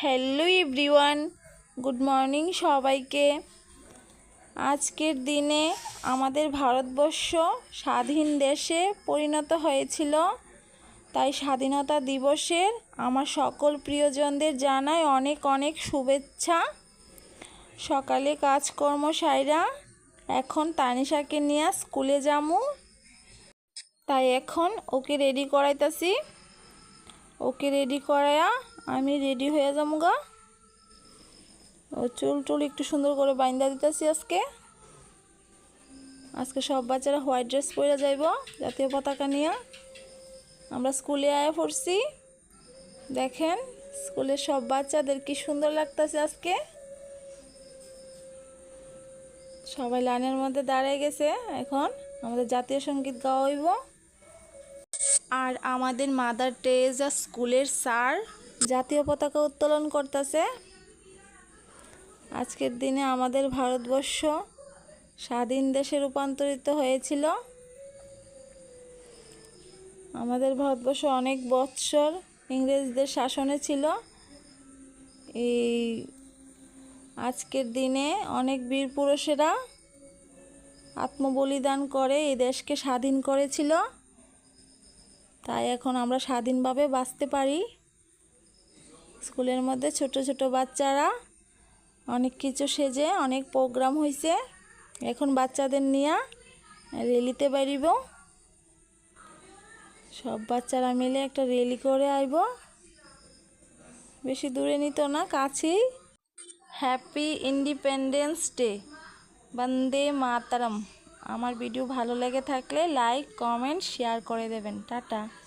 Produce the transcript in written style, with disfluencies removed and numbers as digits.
Hello everyone, good morning সবাইকে। আজকের দিনে আমাদের ভারতবর্ষ স্বাধীন দেশে পরিণত হয়েছিল, তাই স্বাধীনতা দিবসের আমার সকল প্রিয়জনদের জানাই অনেক অনেক শুভেচ্ছা। সকালে কাজকর্ম সাইরা এখন তানিশাকে নিয়ে স্কুলে যামু, তাই এখন ওকে রেডি করাইতাছি। ওকে রেডি করাইয়া আমি রেডি হয়ে যাবো গা। ও চুল টুল একটু সুন্দর করে বাইন্দা দিতেছি। আজকে সব বাচ্চারা হোয়াইট ড্রেস পরে যাইব জাতীয় পতাকা নিয়ে। আমরা স্কুলে আয়া পড়ছি, দেখেন স্কুলের সব বাচ্চাদের কি সুন্দর লাগতেছে। আজকে সবাই লাইনের মধ্যে দাঁড়িয়ে গেছে, এখন আমাদের জাতীয় সঙ্গীত গাওয়া হইব। আর আমাদের মাদার টেরেজা স্কুলের স্যার জাতীয় পতাকা উত্তোলন করতেছে। আজকের দিনে আমাদের ভারতবর্ষ স্বাধীন দেশে রূপান্তরিত হয়েছিল। আমাদের ভারতবর্ষ অনেক বৎসর ইংরেজদের শাসনে ছিল। এই আজকের দিনে অনেক বীর পুরুষেরা আত্মবলিদান করে এই দেশকে স্বাধীন করেছিল, তাই এখন আমরা স্বাধীনভাবে বাঁচতে পারি। স্কুলের মধ্যে ছোট ছোট বাচ্চারা অনেক কিছু সেজে অনেক প্রোগ্রাম হয়েছে। এখন বাচ্চাদের নিয়ে রেলিতে বেরিব, সব বাচ্চারা মিলে একটা রেলি করে আইব। বেশি দূরে নিত না, কাছেই। হ্যাপি ইন্ডিপেন্ডেন্স ডে, বন্দে মাতরম। আমার ভিডিও ভালো লেগে থাকলে লাইক, কমেন্ট, শেয়ার করে দেবেন। টাটা।